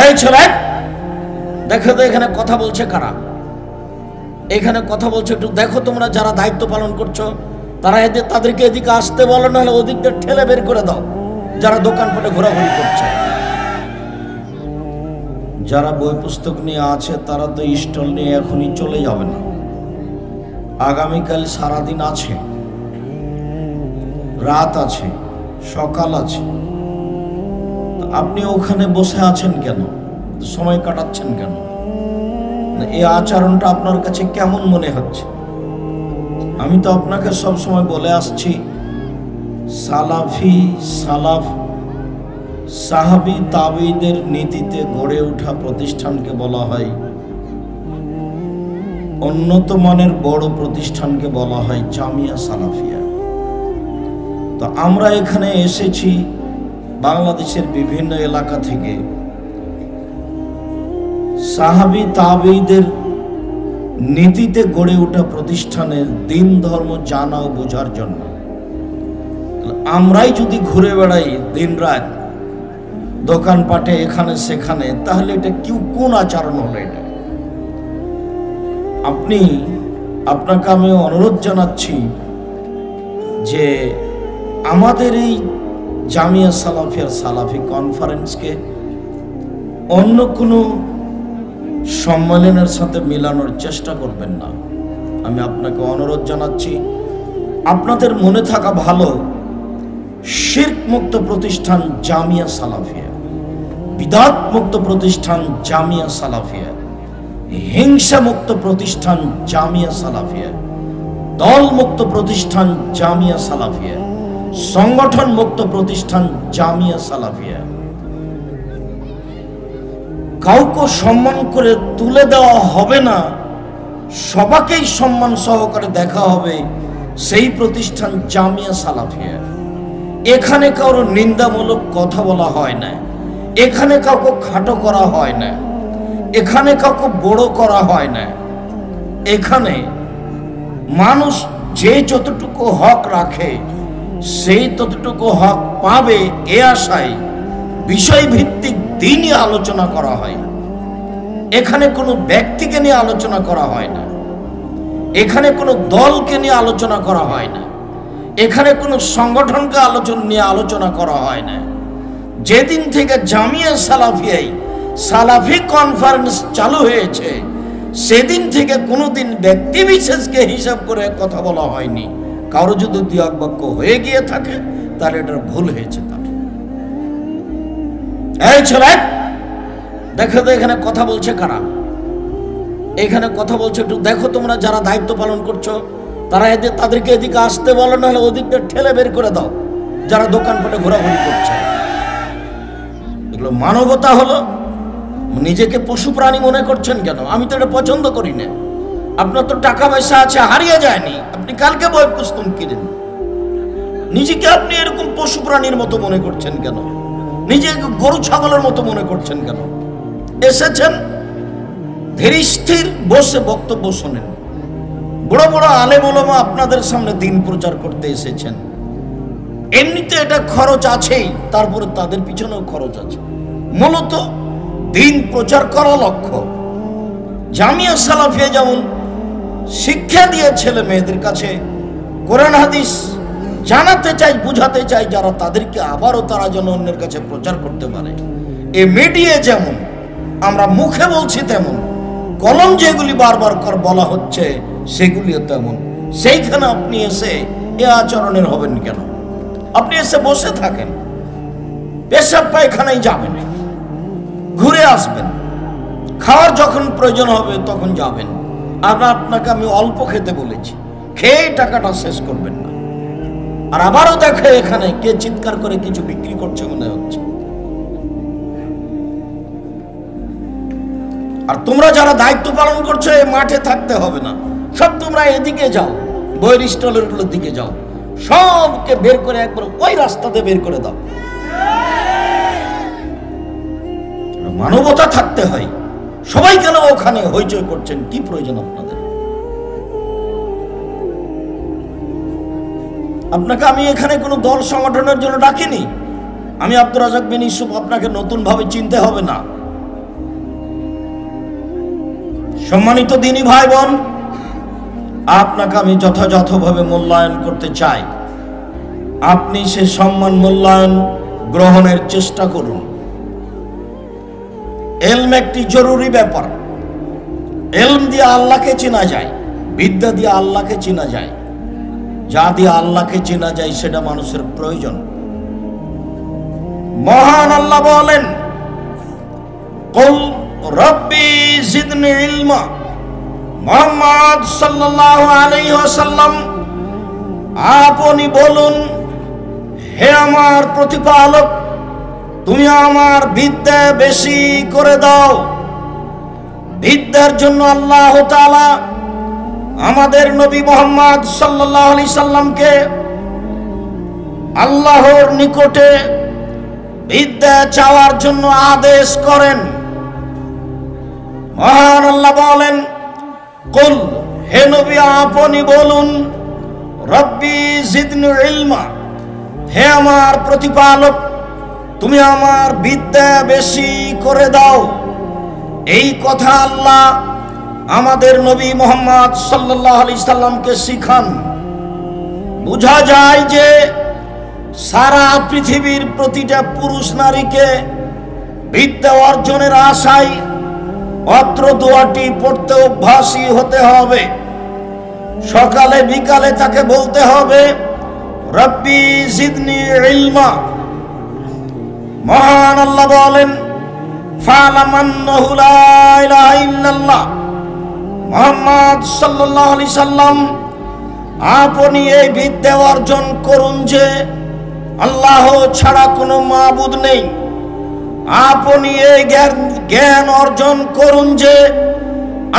এই ছেলে, দেখো তো এখানে কথা বলছে কারা? এখানে কথা বলছে, একটু দেখো তোমরা যারা দায়িত্ব পালন করছো, তারা তাদেরকে এদিকে আসতে বলো, নাহলে ওদিকটা ঠেলে বের করে দাও। যারা দোকানপাটে ঘোরাঘুরি করছে, যারা বই পুস্তক নিয়ে আছে, তারা তো স্টল নিয়ে এখনই চলে যাবে না। আগামীকাল সারাদিন আছে, রাত আছে, সকাল আছে। আপনি ওখানে বসে আছেন কেন? সময় কাটাচ্ছেন কেন? এই আচরণটা আপনার কাছে কেমন মনে হচ্ছে? আমি তো আপনাকে সব সময় বলে আসছি, সাহাবী তাবেঈদের নীতিতে গড়ে ওঠা প্রতিষ্ঠানকে বলা হয়, উন্নত মানের বড় প্রতিষ্ঠানকে বলা হয় জামিয়া সালাফিয়া। তো আমরা এখানে এসেছি বাংলাদেশের বিভিন্ন এলাকা থেকে সাহাবী তাবেঈদের নীতিতে গড়ে ওঠা প্রতিষ্ঠানের দিন ধর্ম জানা ও বোঝার জন্য। আমরাই যদি ঘুরে বেড়াই দিন রাত দোকানপাটে এখানে সেখানে, তাহলে এটা কোন আচরণ হলো? এটা আপনাকে আমি অনুরোধ জানাচ্ছি যে আমাদের এই জামিয়া সালাফিয়ার সালাফি কনফারেন্সকে অন্য কোনো সম্মেলনের সাথে মিলানোর চেষ্টা করবেন না। আমি আপনাকে অনুরোধ জানাচ্ছি, আপনাদের মনে থাকা ভালো, শিরক মুক্ত প্রতিষ্ঠান জামিয়া সালাফিয়া, বিদআত মুক্ত প্রতিষ্ঠান জামিয়া সালাফিয়া, হিংসা মুক্ত প্রতিষ্ঠান জামিয়া সালাফিয়া, দল মুক্ত প্রতিষ্ঠান জামিয়া সালাফিয়া, সংগঠন মুক্ত প্রতিষ্ঠান জামিয়া সালাফিয়া। কাউকে সম্মান করে তুলে দেওয়া হবে না, সবাইকেই সম্মান সহকারে দেখা হবে, সেই প্রতিষ্ঠান জামিয়া সালাফিয়া। এখানে কারো নিন্দামূলক কথা বলা হয় না, এখানে কাউকে খাটো করা হয় না, এখানে কাউকে বড় করা হয় না। এখানে মানুষ যে যতটুকু হক রাখে সেই ততটুকু হক পাবে, এ আশায় বিষয়ভিত্তিক দিনই আলোচনা করা হয়। এখানে কোনো ব্যক্তিকে নিয়ে আলোচনা করা হয় না, এখানে কোনো দলকে নিয়ে আলোচনা করা হয় না, এখানে কোনো সংগঠনকে নিয়ে আলোচনা করা হয় না। যেদিন থেকে জামিয়া সালাফিয়াই সালাফি কনফারেন্স চালু হয়েছে, সেদিন থেকে কোনোদিন ব্যক্তি বিশেষকে হিসাব করে কথা বলা হয়নি। কারো যদি দুই এক বাক্য হয়ে গিয়ে থাকে, তাহলে এটা ভুল হয়েছে। তার এই ছেলে, দেখো তো এখানে কথা বলছে কারা? এখানে কথা বলছে, একটু দেখো তোমরা যারা দায়িত্ব পালন করছো, তারা তাদেরকে এদিকে আসতে বলো, নাহলে ওদিকটা ঠেলে বের করে দাও। যারা দোকানপাটে ঘোরাঘুরি করছে, এগুলো মানবতা হলো? নিজেকে পশু প্রাণী মনে করছেন কেন? আমি তো এটা পছন্দ করি না। আপনার তো টাকা পয়সা আছে, হারিয়ে যায়নি, আপনি কালকে বই পুস্তক কিনেন। নিজেকে আপনি এরকম পশু প্রাণীর মতো মনে করছেন কেন? নিজেকে গরু ছাগলের মতো মনে করছেন কেন? এসেছেন ধীর স্থির বসে বক্তব্য শোনেন। বড় বড় আলেম ওলামা আপনাদের সামনে দিন প্রচার করতে এসেছেন। এমনিতে এটা খরচ আছেই, তারপরে তাদের পিছনেও খরচ আছে। মূলত দিন প্রচার করা লক্ষ্য। জামিয়া সালাফিয়া যেমন শিক্ষা দিয়ে ছেলে মেয়েদের কাছে কোরআন হাদিস জানাতে চাই, বুঝাতে চাই, যারা তাদেরকে আবারও তারা যেন অন্যের কাছে প্রচার করতে পারে। এ মিডিয়া যেমন আমরা মুখে বলছি, তেমন কলম যেগুলি বারবার বলা হচ্ছে সেগুলিও তেমন। সেইখানে আপনি এসে এ আচরণের হবেন কেন? আপনি এসে বসে থাকেন, পেশাব পায়খানায় যাবেন, ঘুরে আসবেন, খাওয়ার যখন প্রয়োজন হবে তখন যাবেন। আপনাকে আমি অল্প খেতে বলেছি, খেয়ে টাকাটা শেষ করবেন না। আর আবারও দেখে এখানে কে চিৎকার করে কিছু বিক্রি করছে মনে হচ্ছে। আর তোমরা যারা দায়িত্ব পালন করছো, এই মাঠে থাকতে হবে না, সব তোমরা এদিকে যাও, বইয়ের স্টলের দিকে যাও, সবকে বের করে একবার ওই রাস্তাতে বের করে দাও। মানবতা থাকতে হয়। সবাই কেন ওখানে হইচই করছেন? কি প্রয়োজন আপনাদের? আপনাকে আমি এখানে কোনো দল সংগঠনের জন্য ডাকিনি। আমি আব্দুর রাজ্জাক বিন ইউসুফ, আপনাকে নতুন ভাবে চিনতে হবে না। সম্মানিত দিনী ভাই বোন, আপনাকে আমি যথাযথভাবে মূল্যায়ন করতে চাই। আপনি সে সম্মান মূল্যায়ন গ্রহণের চেষ্টা করুন। এলম একটি জরুরি ব্যাপার। এলম দিয়ে আল্লাহকে চেনা যায়, বিদ্যা দিয়ে আল্লাহকে চেনা যায়। যা দিয়ে আল্লাহকে চেনা যায় সেটা মানুষের প্রয়োজন। মহান আল্লাহ বলেন, কুল রব্বি জিদনি ইলমা। মুহাম্মদ সাল্লাল্লাহু আলাইহি ওয়াসাল্লাম, আপনি বলুন, হে আমার প্রতিপালক, তুমি আমার বিদ্যা বেশি করে দাও। বিদ্যার জন্য আল্লাহ তাআলা আমাদের নবী মুহাম্মদ সাল্লাল্লাহু আলাইহি সাল্লামকে আল্লাহর নিকটে বিদ্যা চাওয়ার জন্য আদেশ করেন। মহান আল্লাহ বলেন, কুল, হে নবী আপনি বলুন, রব্বি জিদনি ইলমা, হে আমার প্রতিপালক, তুমি আমার বিদ্যা বেশি করে দাও। এই কথা আল্লাহ আমাদের নবী মুহাম্মদ সাল্লাল্লাহু আলাইহি সাল্লামকে শিখান। বোঝা যায় যে সারা পৃথিবীর প্রতিটা পুরুষ নারীকে বিদ্যা অর্জনের আশায় অত্র দোয়াটি পড়তে অভ্যাসী হতে হবে। সকালে বিকালে তাকে বলতে হবে, রব্বি জিদনি ইলমা। মহান আল্লাহ বলেন, ফালাম আন্নাহু লা ইলাহা ইল্লাল্লাহ। মুহাম্মদ সাল্লাল্লাহু আলাইহি সাল্লাম, আপনি এই বিদ্যা অর্জন করুন যে আল্লাহ ছাড়া কোনো মাবুদ নেই। আপনি এই জ্ঞান অর্জন করুন যে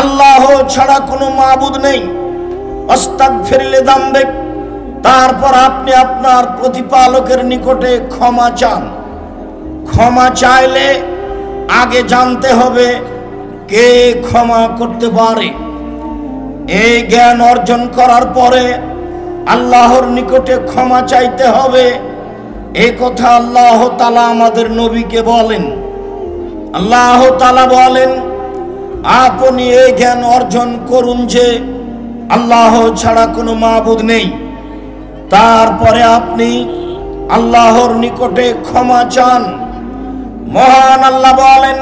আল্লাহ ছাড়া কোনো মাবুদ নেই। আস্তাগফির লিযামবিক। তারপর আপনি আপনার প্রতিপালকের নিকটে ক্ষমা চান। ক্ষমা চাইলে আগে জানতে হবে কে ক্ষমা করতে পারে। এই জ্ঞান অর্জন করার পরে আল্লাহর নিকটে ক্ষমা চাইতে হবে। এই কথা আল্লাহ তাআলা আমাদের নবীকে বলেন। আল্লাহ তাআলা বলেন, আপনি এই জ্ঞান অর্জন করুন যে আল্লাহ ছাড়া কোনো মাবুদ নেই। তারপরে আপনি আল্লাহর নিকটে ক্ষমা চান। মহান আল্লাহ বলেন,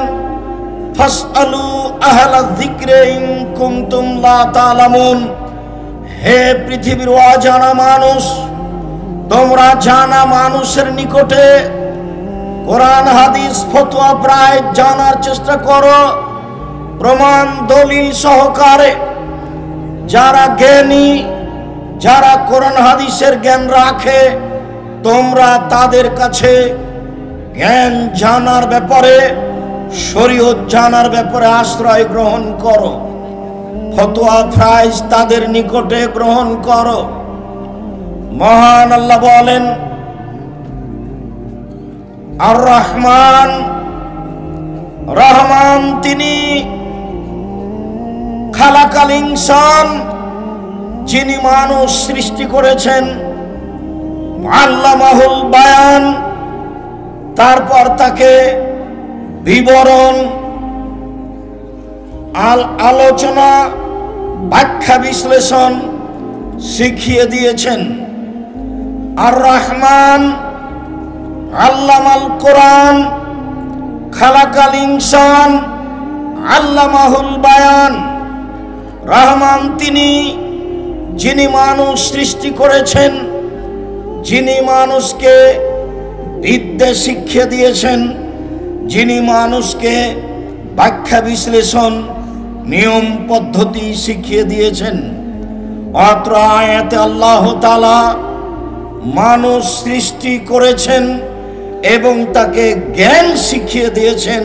ফাসআলু আহলা যিকরি ইন কুনতুম লা তা'লামুন। হে পৃথিবীর অজানা মানুষ, তোমরা জানা মানুষের নিকটে কোরআন হাদিস ফতোয়া প্রায় জানার চেষ্টা করো, প্রমাণ দলিল সহকারে। যারা জ্ঞানী, যারা কোরআন হাদিসের জ্ঞান রাখে, তোমরা তাদের কাছে জ্ঞান জানার ব্যাপারে, শরীয়ত জানার ব্যাপারে আশ্রয় গ্রহণ করো। ফতোয়া প্রাইজ তাদের নিকটে গ্রহণ করো। মহান আল্লাহ বলেন, আর রহমান, রহমান তিনি খালাকাল ইনসান, যিনি মানুষ সৃষ্টি করেছেন। আল্লামাহুল বায়ান, তারপর তাকে বিবরণ, আলোচনা, ব্যাখ্যা, বিশ্লেষণ শিখিয়ে দিয়েছেন। আর রহমান আল্লামাল কোরআন, খালাকাল ইনসান, আল্লামাহুল বায়ান। রহমান তিনি, যিনি মানুষ সৃষ্টি করেছেন, যিনি মানুষকে বিদ্যা শিক্ষা দিয়েছেন, যিনি মানুষকে ব্যাখ্যা বিশ্লেষণ নিয়ম পদ্ধতি শিখিয়ে দিয়েছেন। অত্র আয়াতে আল্লাহ তাআলা মানুষ সৃষ্টি করেছেন এবং তাকে জ্ঞান শিখিয়ে দিয়েছেন,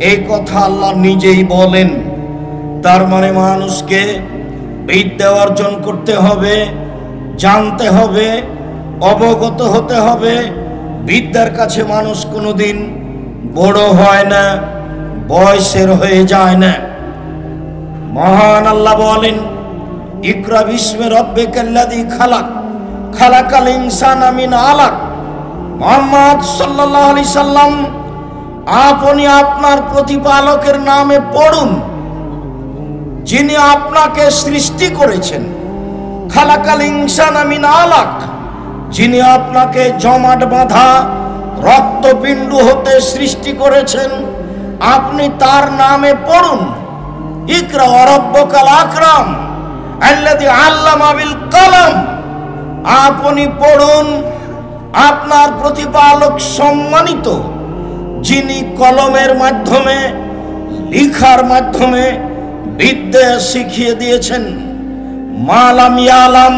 এই কথা আল্লাহ নিজেই বলেন। তার মানে মানুষকে বিদ্যা অর্জন করতে হবে, জানতে হবে, অবগত হতে হবে। বিদ্যার কাছে মানুষ কোনোদিন বড় হয় না, বয়সের হয়ে যায় না। মহান আল্লাহ বলেন, ইকরা বিস্মি রাব্বিকাল্লাযী খালাক, খালাকাল ইনসানা মিন আলাক। মুহাম্মদ সাল্লাল্লাহু আলাইহি সাল্লাম, আপনি আপনার প্রতিপালকের নামে পড়ুন। যিনি আপনাকে সৃষ্টি করেছেন, খালাকাল ইনসানা মিন আলাক, যিনি আপনাকে জমাট বাঁধা রক্তপিণ্ড হতে সৃষ্টি করেছেন, আপনি তার নামে পড়ুন। ইকরা রাব্বুকাল আকরাম আল্লাযী আল্লামা বিল কলম। আপনি পড়ুন, আপনার প্রতিপালক সম্মানিত, যিনি কলমের মাধ্যমে, লিখার মাধ্যমে বিদ্যা শিখিয়ে দিয়েছেন। মালাম ইয়ালাম,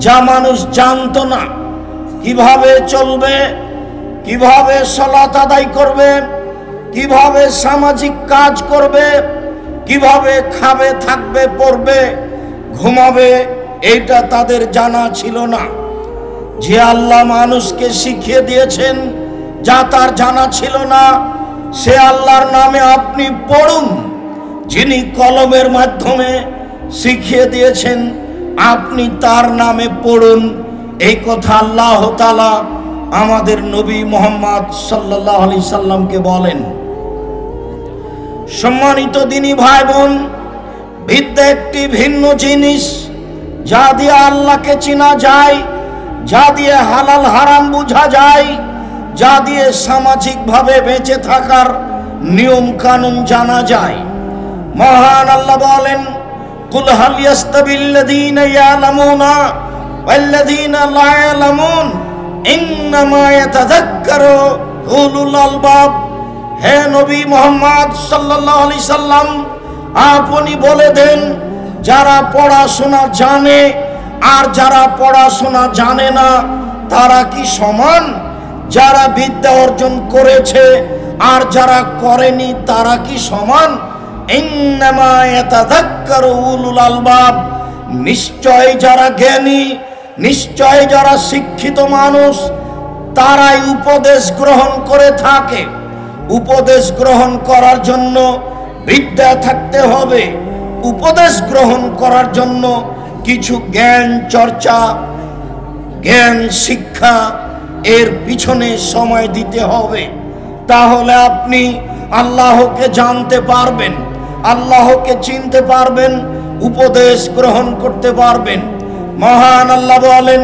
যা মানুষ জানতো না, কিভাবে চলবে, কিভাবে সালাত আদায় করবে, কিভাবে সামাজিক কাজ করবে, কিভাবে খাবে, থাকবে, পড়বে, ঘুমাবে, এটা তাদের জানা ছিল না। যে আল্লাহ মানুষকে শিখিয়ে দিয়েছেন যা তার জানা ছিল না, সে আল্লাহর নামে আপনি পড়ুন। যিনি কলমের মাধ্যমে শিখিয়ে দিয়েছেন, আপনি তার নামে পড়ুন। এই কথা আল্লাহ তাআলা আমাদের নবী মুহাম্মদ সাল্লাল্লাহু আলাইহি সাল্লামকে বলেন। সম্মানিত দিনী ভাই বোন, বিদ্যা একটি ভিন্ন জিনিস, যা দিয়ে আল্লাহকে চেনা যায়, যা দিয়ে হালাল হারাম বোঝা যায়, যা দিয়ে সামাজিকভাবে বেঁচে থাকার নিয়ম কানুন জানা যায়। মহান আল্লাহ বলেন, কুল হাল ইয়াস্তাবিল্লাযীনা ইয়ালামুনা ওয়াল্লাযীনা লা ইয়ালামুন ইন্নামা ইয়াতাযাক্কারু উলুল আলবাব। হে নবী মুহাম্মদ সাল্লাল্লাহু আলাইহি সাল্লাম, আপনি বলে দেন, যারা পড়াশোনা জানে আর যারা পড়াশোনা জানে না, তারা কি সমান? যারা বিদ্যা অর্জন করেছে আর যারা করেনি, তারা কি সমান? ইন্নামা ইয়াতাযাক্কারু উলুল আলবাব। নিশ্চয় যারা জ্ঞানী, নিশ্চয় যারা শিক্ষিত মানুষ, তারাই উপদেশ গ্রহণ করে থাকে। উপদেশ গ্রহণ করার জন্য বিদ্যা থাকতে হবে। উপদেশ গ্রহণ করার জন্য কিছু জ্ঞান চর্চা, জ্ঞান শিক্ষা এর পিছনে সময় দিতে হবে। তাহলে আপনি আল্লাহকে জানতে পারবেন, আল্লাহকে চিনতে পারবেন, উপদেশ গ্রহণ করতে পারবেন। মহান আল্লাহ বলেন,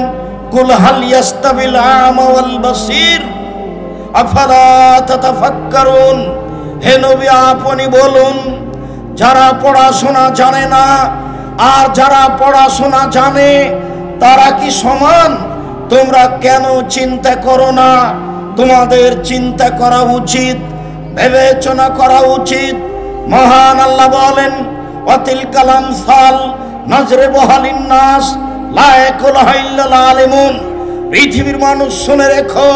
কুল হাল ইয়াস্তাবিল আমা ওয়াল বাসীর আফালা তাতাফাক্কারুন। হে নবী, আপনি বলুন, যারা পড়াশোনা জানে না আর যারা পড়াশোনা জানে, তারা কি সমান? তোমরা কেন চিন্তা করো না? তোমাদের চিন্তা করা উচিত, বিবেচনা করা উচিত। মহান আল্লাহ বলেন, ওয়াতিলকাল আমসাল নাজরিবুহা লিন-নাস লা ইয়াকুলুহা ইল্লাল আলিমুন। পৃথিবীর মানুষ শুনে রেখো,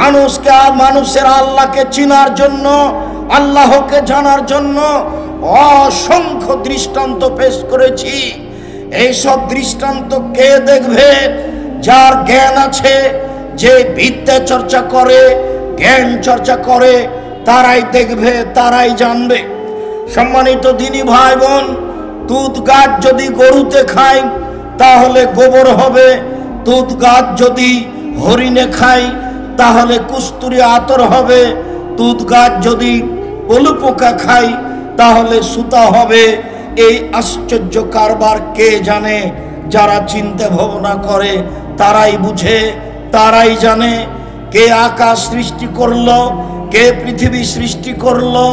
মানুষকে আর মানুষের আল্লাহকে চিনার জন্য, আল্লাহকে জানার জন্য অসংখ্য দৃষ্টান্ত পেশ করেছি। এইসব দৃষ্টান্ত কে দেখবে? যার জ্ঞান আছে, যে বিদ্যা চর্চা করে, জ্ঞান চর্চা করে, তারাই দেখবে, তারাই জানবে। সম্মানিত দিনী ভাই বোন, তুত গাছ যদি গরুতে খায় তাহলে গোবর হবে, তুত গাছ যদি হরিণে খায় তাহলে কস্তুরী আতর হবে, তুত গাছ যদি পলু পোকা খায় তাহলে সুতা হবে। এই আশ্চর্য কারবার কে জানে? যারা চিন্তা ভাবনা করে তারাই বুঝে, তারাই জানে। কে আকাশ সৃষ্টি করলো, কে পৃথিবী সৃষ্টি করলো,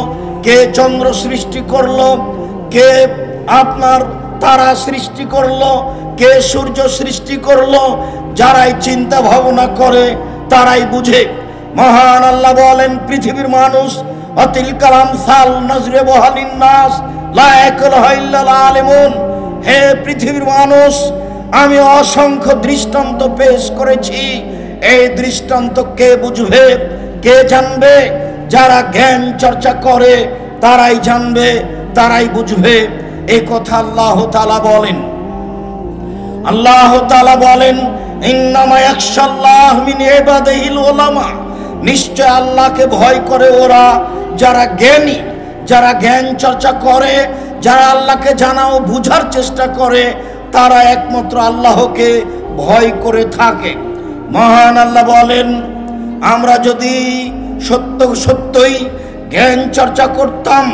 কে চন্দ্র সৃষ্টি করলো, কে আপনার তারা সৃষ্টি করলো, কে সূর্য সৃষ্টি করলো, যারাই চিন্তা ভাবনা করে তারাই বুঝে। মহান আল্লাহ বলেন, পৃথিবীর মানুষ ওয়াতিলকাল আমসাল নাজরিবুহা লিন-নাস লা ইয়াকুলুহা ইল্লাল আলিমুন। হে পৃথিবীর মানুষ, আমি অসংখ্য দৃষ্টান্ত পেশ করেছি। এই দৃষ্টান্ত কে বুঝবে, কে জানবে? যারা জ্ঞান চর্চা করে তারাই জানবে, তারাই বুঝবে। এই কথা আল্লাহ তাআলা বলেন। আল্লাহ তাআলা বলেন, ইন্নামা ইয়াখশাল্লাহ মিন ইবাদিহিল উলামা। নিশ্চয় আল্লাহকে ভয় করে ওরা যারা জ্ঞানী, যারা জ্ঞান চর্চা করে, যারা আল্লাহকে জানা ও বুঝার চেষ্টা করে, তারা একমাত্র আল্লাহকে ভয় করে থাকে। মহান আল্লাহ বলেন, আমরা যদি সত্যই জ্ঞান চর্চা করতাম,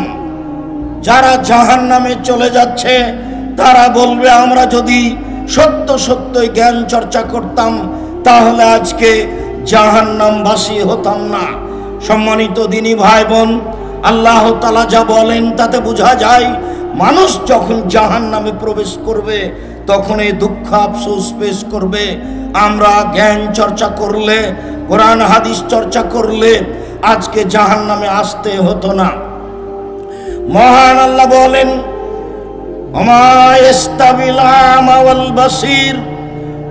যারা জাহান্নামে চলে যাচ্ছে তারা বলবে আমরা যদি সত্য সত্যই জ্ঞান চর্চা করতাম তাহলে আজকে জাহান্নামবাসী হতাম না। সম্মানিত দিনী ভাই বোন, আল্লাহ তাআলা যা বলেন তাতে বোঝা যায় মানুষ যখন জাহান্নামে প্রবেশ করবে তখন এই দুঃখ আফসোস পেশ করবে, আমরা জ্ঞান চর্চা করলে, কোরআন হাদিস চর্চা করলে আজকে জাহান্নামে আসতে হতো না। মহান আল্লাহ বলেন, ওমা ইস্তাবিল আমা ওয়াল বাসীর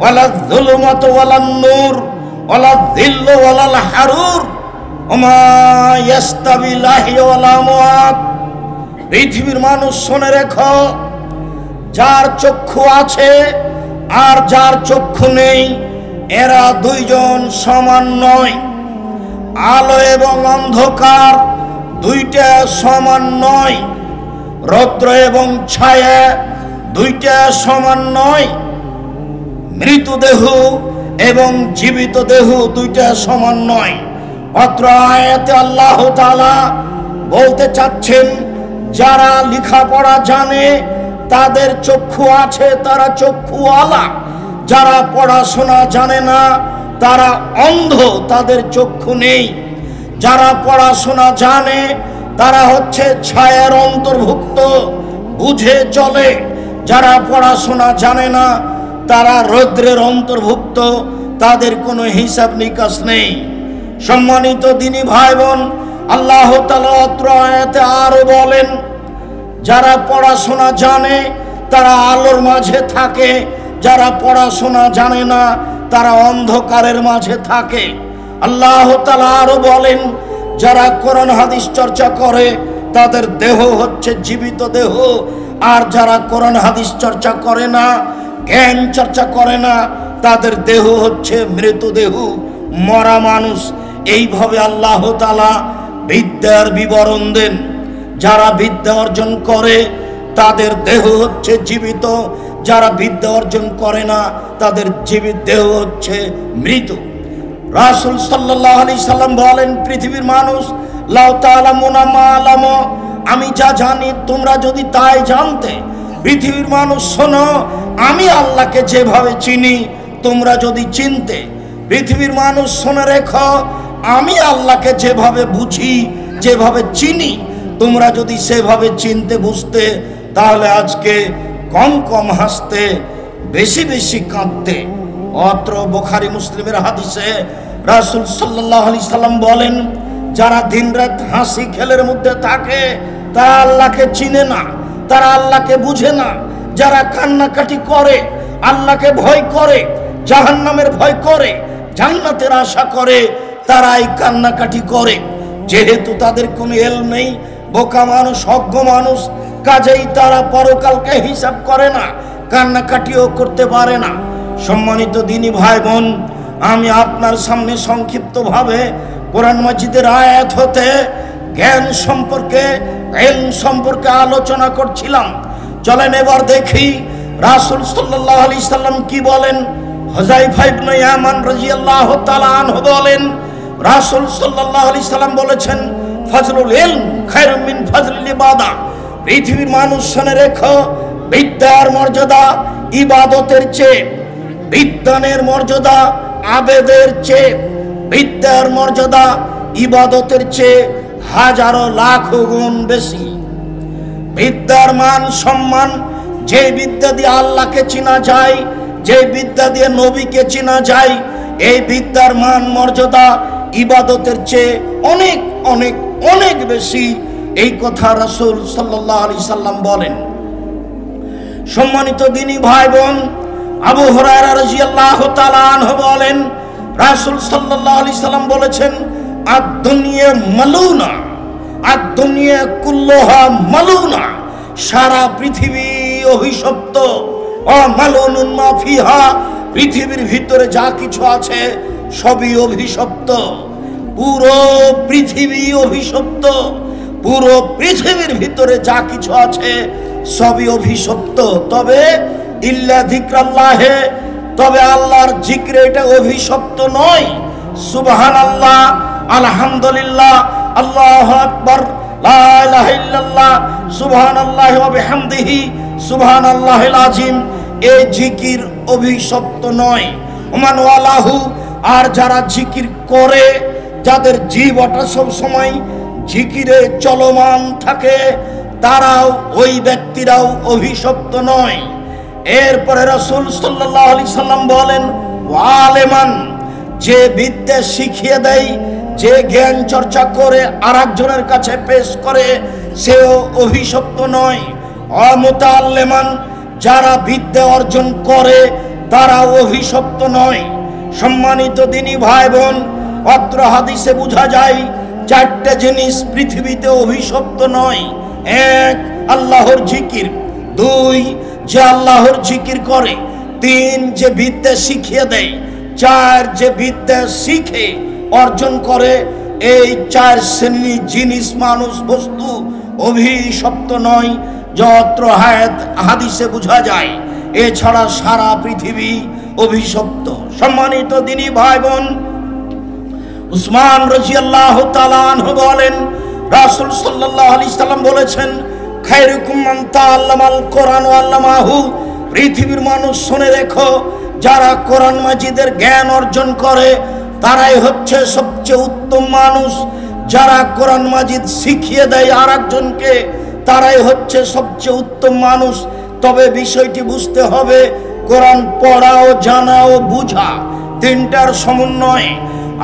ওয়ালা যুলমাতু ওয়ালান নূর ওয়ালা যিল্লু ওয়ালাল হারুর ওমা ইস্তাবিল আহইয়া ওয়াল আমওয়াত। পৃথিবীর মানুষ শুনে রেখো, যার চক্ষু আছে আর যার চক্ষু নেই এরা দুইজন সমান নয়। আলো এবং অন্ধকার দুইটা সমান নয়। রৌদ্র এবং ছায়া দুইটা সমান নয়। মৃতদেহ এবং জীবিত দেহ দুইটা সমান নয়। অত্র আয়াতে আল্লাহ তাআলা বলতে চাচ্ছেন যারা লেখাপড়া জানে তাদের চক্ষু আছে, তারা চক্ষুওয়ালা। যারা পড়াশোনা জানে না তারা অন্ধ, তাদের চক্ষু নেই। যারা পড়াশোনা জানে তারা হচ্ছে ছায়ার অন্তর্ভুক্ত, বুঝে চলে। যারা পড়াশোনা জানে না তারা রৌদ্রের অন্তর্ভুক্ত, তাদের কোনো হিসাব নিকাশ নেই। সম্মানিত দিনী ভাই বোন, আল্লাহ তাআলা অত্র আয়াতে আরো বলেন যারা পড়াশোনা জানে তারা আলোর মাঝে থাকে, যারা পড়াশোনা জানে না তারা অন্ধকারের মাঝে থাকে। আল্লাহ তাআলা আরো বলেন যারা কোরআন হাদিস চর্চা করে তাদের দেহ হচ্ছে জীবিত দেহ, আর যারা কোরআন হাদিস চর্চা করে না, জ্ঞান চর্চা করে না, তাদের দেহ হচ্ছে মৃতদেহ, মরা মানুষ। এইভাবে আল্লাহ তাআলা বিদ্যার বিবরণ দেন। যারা বিদ্যা অর্জন করে তাদের দেহ হচ্ছে জীবিত, যারা বিদ্যা অর্জন করে না তাদের জীবিত দেহ হচ্ছে মৃত। রাসূল সাল্লাল্লাহু আলাইহি সাল্লাম বলেন পৃথিবীর মানুষ লাউ তাআলামুনা মা আলামু, আমি যা জানি তোমরা যদি তাই জানতে। পৃথিবীর মানুষ শোনো, আমি আল্লাহকে যেভাবে চিনি তোমরা যদি চিনতে। পৃথিবীর মানুষ শুনে রেখো, আমি আল্লাহকে যেভাবে বুঝি, যেভাবে চিনি, তোমরা যদি সেভাবে চিনতে বুঝতে তাহলে আজকে কম কম হাসতে, বেশি বেশি কাঁদতে। অত্র বুখারী মুসলিমের হাদিসে রাসূল সাল্লাল্লাহু আলাইহি সাল্লাম বলেন যারা দিনরাত হাসি খেলের মধ্যে থাকে তারা আল্লাহকে চিনে না, তারা আল্লাহকে বুঝে না। যারা কান্নাকাটি করে, আল্লাহকে ভয় করে, জাহান্নামের ভয় করে, জান্নাতের আশা করে, তারা এই কান্নাকাটি করে। যেহেতু তাদের কোনো এল নেই, বোকা মানুষ, অজ্ঞ মানুষ, কাজেই তারা পরকালকে হিসাব করে না, কান্নাকাটিও করতে পারে না। সম্মানিত দিনী ভাই বোন, আমি আপনার সামনে সংক্ষিপ্তভাবে কোরআন মাজিদের আয়াত হতে জ্ঞান সম্পর্কে, ইলম সম্পর্কে আলোচনা করছিলাম। চলেন এবার দেখি রাসূল সাল্লাল্লাহু আলাইহি সাল্লাম কি বলেন। হুযায়ফা ইবনে ইয়ামান রাদিয়াল্লাহু তাআলা আনহু বলেন রাসূল সাল্লাল্লাহু আলাইহি সাল্লাম বলেছেন ফাজলুল ইলম খায়রুম মিন ফাজলিল ইবাদা। পৃথিবীর মানুষ শুনে রেখো, বিদ্যার মর্যাদা ইবাদতের চেয়ে, বিজ্ঞানের মর্যাদা আবেদের চেয়ে, বিদ্যার মর্যাদা ইবাদতের চেয়ে হাজারো লাখো গুণ বেশি। বিদ্যার মান সম্মান, যে বিদ্যা দিয়ে আল্লাহকে চেনা যায়, যে বিদ্যা দিয়ে নবীকে চেনা যায়, এই বিদ্যার মান মর্যাদা ইবাদতের চেয়ে অনেক অনেক অনেক বেশি। এই কথা রাসূল সাল্লাল্লাহু আলাইহি সাল্লাম বলেন। সম্মানিত দিনী ভাই বোন, আবু হুরায়রা রাদিয়াল্লাহু তাআলা আনহু বলেন রাসূল সাল্লাল্লাহু আলাইহি সাল্লাম বলেছেন আদ-দুনিয়া মালুনা, আদ-দুনিয়া কুল্লুহা মালুনা। সারা পৃথিবী অভিশপ্ত। ও মালুনুন মা ফিহা, পৃথিবীর ভিতরে যা কিছু আছে সবই অভিশপ্ত। পুরো পৃথিবী অভিশপ্ত। পুরো পৃথিবীর ভিতরে যা কিছু আছে সবই অভিশপ্ত। তবে ইল্লা যিকরাল্লাহে, তবে আল্লাহর জিক্রে এটা অভিশপ্ত নয়। সুবহানাল্লাহ, আলহামদুলিল্লাহ, আল্লাহু আকবার, লা ইলাহা ইল্লাল্লাহ সুবহানাল্লাহি ওয়া বিহামদিহি সুবহানাল্লাহিল আযীম, এই জিকির অভিশপ্ত নয়। ওমান ওয়ালাহু, আর যারা জিকির করে, যাদের জীবটা সব সময় জিকিরে চলমান থাকে, তারাও, ওই ব্যক্তিরাও অভিশপ্ত নয়। এরপরে রাসূল সাল্লাল্লাহু আলাইহি সাল্লাম বলেন, ওয়ালেমান, যে বিদ্যা শিখিয়ে দেয়, যে জ্ঞান চর্চা করে আরেকজনের কাছে পেশ করে, সেও অভিশপ্ত নয়। অমুতাল্লিমান, যারা বিদ্যা অর্জন করে তারা অভিশপ্ত নয়। সম্মানিত দিনী ভাই বোন, অত্র হাদিসে বোঝা যায় চারটে জিনিস পৃথিবীতে অভিশপ্ত নয়। এক, আল্লাহর জিকির। দুই, যে আল্লাহর জিকির করে। তিন, যে বিদ্যা শিখিয়ে দেয়। চার, যে বিদ্যা শিখে অর্জন করে। এই চার শ্রেণীর জিনিস, মানুষ, বস্তু অভিশপ্ত নয়, যত্র হাদিসে বোঝা যায়। এছাড়া সারা পৃথিবী অভিশপ্ত। সম্মানিত দিনী ভাই বোন, উসমান রাদিয়াল্লাহু তাআলা আনহু বলেন, রাসূল সাল্লাল্লাহু আলাইহি সাল্লাম বলেছেন, খায়রুকুম মান তাআল্লামাল কোরআন ওয়া আল্লামাহু, পৃথিবীর মানুষ শুনে রেখো, যারা কোরআন মাজিদের জ্ঞান অর্জন করে তারাই হচ্ছে সবচেয়ে উত্তম মানুষ। যারা কোরআন মাজিদ শিখিয়ে দেয় আরেকজনকে, তারাই হচ্ছে সবচেয়ে উত্তম মানুষ। তবে বিষয়টি বুঝতে হবে, কোরআন পড়া ও জানা ও বুঝা তিনটার সমন্বয়।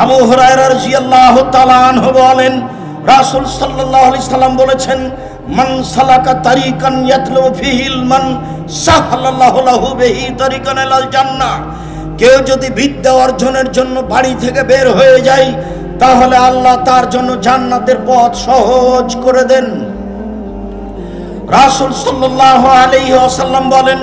আবু হুরায়রা রাদিয়াল্লাহু তাআলা আনহু বলেন, রাসূল সাল্লাল্লাহু আলাইহি সাল্লাম বলেছেন, মান সালাকা তারিকান ইয়াতলু ফিহি ইলমান সাহালাল্লাহু লাহু বিহি তারিকান ইলাল জান্নাহ, কেউ যদি বিদ্যা অর্জনের জন্য বাড়ি থেকে বের হয়ে যায়, তাহলে আল্লাহ তার জন্য জান্নাতের পথ সহজ করে দেন। রাসূল সাল্লাল্লাহু আলাইহি ওয়াসাল্লাম বলেন,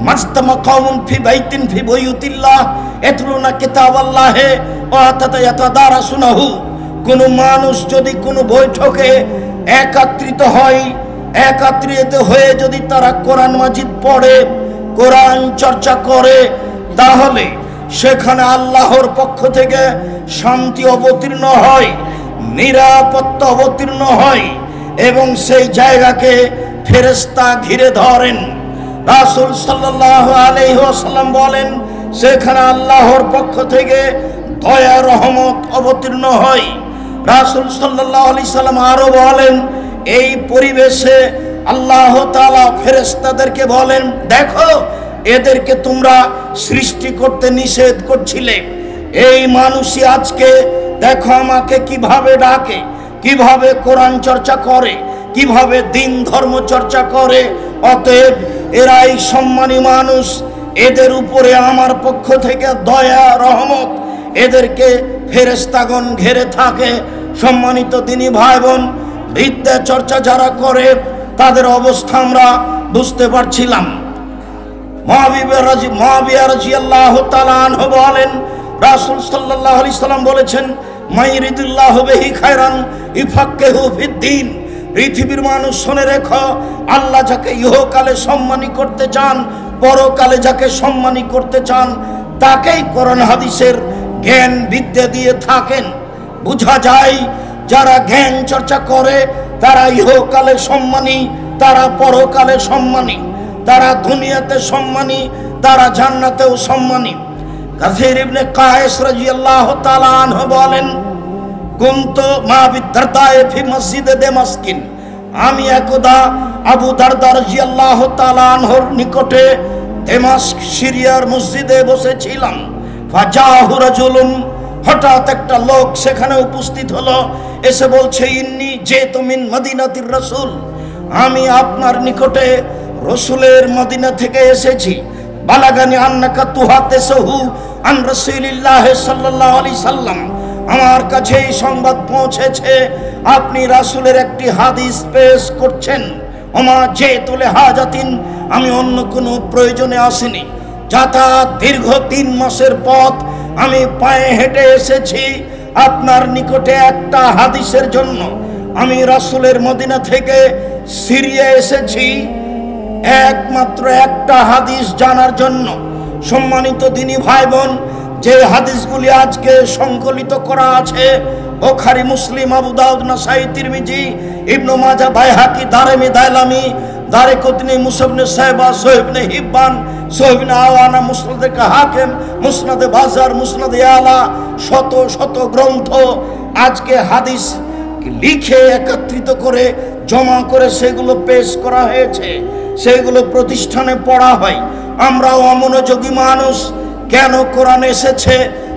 মাজতামা কওমুন ফি বাইতিন ফি বুয়ুতিল্লাহ ইয়াতলুনা কিতাবাল্লাহি ওয়া ইয়াতাদারাসুনাহু, কোন মানুষ যদি কোনো বৈঠকে একত্রিত হয়ে যদি তারা কোরআন মাজিদ পড়ে, কোরআন চর্চা করে, তাহলে সেখানে আল্লাহর পক্ষ থেকে শান্তি অবতীর্ণ হয়, নিরাপত্তা অবতীর্ণ হয়, এবং সেই জায়গাকে ফেরেশতা ঘিরে ধরেন। রাসূল সাল্লাল্লাহু আলাইহি ওয়াসাল্লাম বলেন, সেখানে আল্লাহর পক্ষ থেকে দয়া রহমত অবতীর্ণ হয়। রাসূল সাল্লাল্লাহু আলাইহি সাল্লাম আরো বলেন, এই পরিবেশে আল্লাহ তাআলা ফেরেশতাদেরকে বলেন, দেখো, এদেরকে তোমরা সৃষ্টি করতে নিষেধ করছিলে, এই মানুষই আজকে দেখো আমাকে কিভাবে ডাকে, কিভাবে কোরআন চর্চা করে, কিভাবে দিন ধর্ম চর্চা করে। অতএব এরাই সম্মানী মানুষ, এদের উপরে আমার পক্ষ থেকে দয়া রহমত, এদেরকে ফেরেশতাগণ ঘিরে থাকে। সম্মানিত দিনী ভাই বোন, বিদ্যা চর্চা যারা করে তাদের অবস্থা আমরা বুঝতে পারছিলাম। মুআবিয়া রাদিয়াল্লাহু তাআলা আনহু বলেন, রাসূল সাল্লাল্লাহু আলাইহি সাল্লাম বলেছেন, মাইরিদুল্লাহু বিহি খায়রান ইফাক্কিহু ফিদ্দীন, পৃথিবীর মানুষ শুনে রেখো, আল্লাহ যাকে ইহকালে সম্মানী করতে চান, পরকালে যাকে সম্মানী করতে চান, তাকেই কোরআন হাদিসের জ্ঞান বিদ্যা দিয়ে থাকেন। বোঝা যায় যারা জ্ঞান চর্চা করে তারা ইহকালে সম্মানী, তারা পরকালে সম্মানী, তারা দুনিয়াতে সম্মানী, তারা জান্নাতেও সম্মানী। কাসির ইবনে কায়েস রাদিয়াল্লাহু তাআলা আনহু বলেন, কুনতু মা বিদারদায়ে ফি মসজিদে দামাস্কিন, আমি একদা আবু দারদা রাদিয়াল্লাহু তাআলা আনহুর নিকটে দামাস্ক সিরিয়ার মসজিদে বসেছিলাম। ফাজাহু রাজুলুন, হঠাৎ একটা লোক সেখানে উপস্থিত হলো, এসে বলছে, ইন্নী জিতু মিন মদিনাতির রাসূল, আমি আপনার নিকটে রাসূলের মদিনা থেকে এসেছি। বালাগানি আন্নাকা তুহাদিসুহু আন রাসূলিল্লাহ সাল্লাল্লাহু আলাইহি সাল্লাম, আমার কাছে এই সংবাদ পৌঁছেছে আপনি রাসূলের একটি হাদিস পেশ করছেন। ওমা জিতুল হাজাতিন, আমি অন্য কোনো প্রয়োজনে আসিনি, যাতায়াত দীর্ঘ 3 মাসের পথ আমি পায়ে হেঁটে এসেছি আপনার নিকটে একটা হাদিসের জন্য। আমি রাসূলের মদিনা থেকে সিরিয়া এসেছি একমাত্র একটা হাদিস জানার জন্য। সম্মানিত দিনী ভাই বোন, যে হাদিসগুলি আজকে সংকলিত করা আছে বুখারী, মুসলিম, আবু দাউদ, নাসাই, তিরমিজি, ইবনে মাজাহ, বাইহাকি, দারমি, দাইলামি, দারকুতনি, মুসা ইবনে সাইবা, সহিহ ইবনে হিব্বান, সহিহ ইবনে আওয়ানা, মুসনাদে হাকিম, মুসনাদে বাজার, মুসনাদে আলা, শত শত গ্রন্থ আজকে হাদিস লিখে একত্রিত করে জমা করে সেগুলো পেশ করা হয়েছে, সেগুলো প্রতিষ্ঠানে পড়া হয়। আমরাও অমনোযোগী মানুষ, কেন কোরআন এসেছে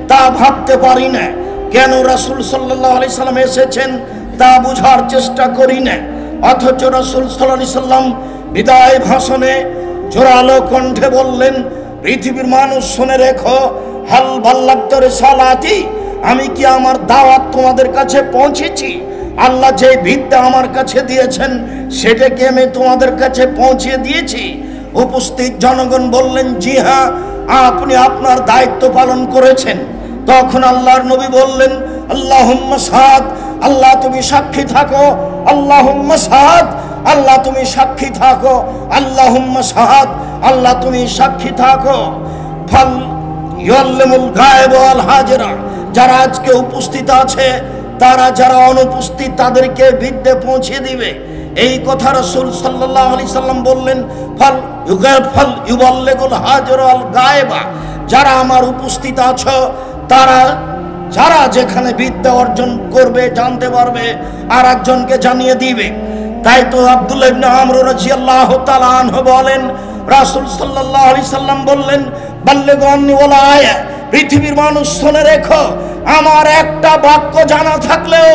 তা ভাবতে পারি না, কেন রাসূল সাল্লাল্লাহু আলাইহি সাল্লাম এসেছেন তা বুঝার চেষ্টা করি না। অথচ রাসূল সাল্লাল্লাহু আলাইহি সাল্লাম বিদায় ভাষণে জোরালো কণ্ঠে বললেন, পৃথিবীর মানুষ শুনে রেখো, হাল বাল্লাগতু রিসালাতি, আমি কি আমার দাওয়াত তোমাদের কাছে পৌঁছেছি? আল্লাহ যে বিদ্যা আমার কাছে দিয়েছেন সেটাকে আমি তোমাদের কাছে পৌঁছে দিয়েছি। উপস্থিত জনগণ বললেন, জি হ্যাঁ, আপনি আপনার দায়িত্ব পালন করেছেন। তখন আল্লাহর নবী বললেন, আল্লাহুম্মা শাহাদ, আল্লাহ তুমি সাক্ষী থাকো, আল্লাহুম্মা শাহাদ, আল্লাহ তুমি সাক্ষী থাকো, আল্লাহুম্মা শাহাদ, আল্লাহ তুমি সাক্ষী থাকো। ফাল ইউআল্লিমুল গায়ব ওয়াল হাজিরা, যারা আজকে উপস্থিত আছে তারা যারা অনুপস্থিত তাদেরকে বিদ্যে পৌঁছে দিবে। এই কথা রাসূল সাল্লাল্লাহু আলাইহি সাল্লাম বললেন, ফাল ইউবাল্লিগুল হাজির ওয়াল গায়বা, যারা আমার উপস্থিত আছো তারা যারা যেখানে বিদ্যা অর্জন করবে, জানতে পারবে, আর একজনকে জানিয়ে দিবে। তাই তো আব্দুল্লাহ ইবনে আমর রাদিয়াল্লাহু তাআলা আনহু বলেন, রাসূল সাল্লাল্লাহু আলাইহি সাল্লাম বললেন, বাল্লিগু আন্নী ওয়ালা আয়া, পৃথিবীর মানুষ শুনে রেখো, আমার একটা বাক্য জানা থাকলেও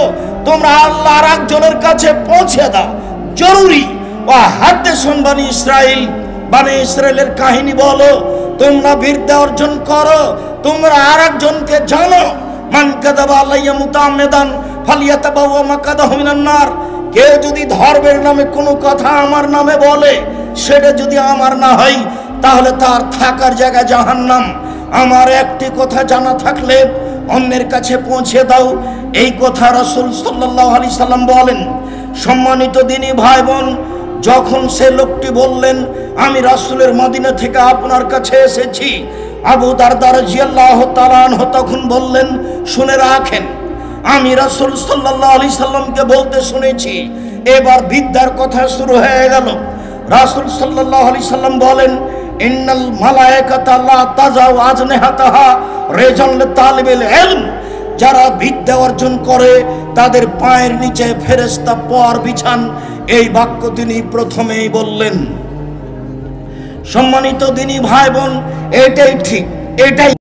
তোমরা আল্লাহ আর একজনের কাছে পৌঁছে দাও, জরুরি। ওয়া হাদিসুন বানি ইসরাইল, বানি ইসরাইলের কাহিনী বলো, তোমরা বিদ্যা অর্জন করো, তোমরা আর একজনকে জানো। মান কাযাবা আলাইয়া মুতাআম্মিদান ফালিয়াতাবাওয়া মাকাদাহু মিনান নার, কেউ যদি ধর্মের নামে কোনো কথা আমার নামে বলে, সেটা যদি আমার না হয় তাহলে তার থাকার জায়গা জাহান্নাম। আমার একটি কথা জানা থাকলে অন্যের কাছে পৌঁছে দাও, এই কথা রাসূল সাল্লাল্লাহু আলাইহি সাল্লাম বলেন। সম্মানিত দিনী ভাই বোন, যখন সে লোকটি বললেন, আমি রাসূলের মদিনা থেকে আপনার কাছে এসেছি, আবু দারদা রাদিয়াল্লাহু তাআলা আনহু তখন বললেন, শুনে রাখেন, আমি রাসূল সাল্লাল্লাহু আলাইহি সাল্লামকে বলতে শুনেছি। এবার বিদ্যার কথা শুরু হয়ে গেল। রাসূল সাল্লাল্লাহু আলাইহি সাল্লাম বলেন, ইন্নাল মালায়েকাতা লা তাজাউ আজনিহাতাহা রিজাল লিতালিবিল ইলম, যারা বিদ্যা অর্জন করে তাদের পায়ের নিচে ফেরেশতা পর বিছান। এই বাক্য তিনি প্রথমেই বললেন। সম্মানিত দিনী ভাই বোন, এটাই ঠিক, এটাই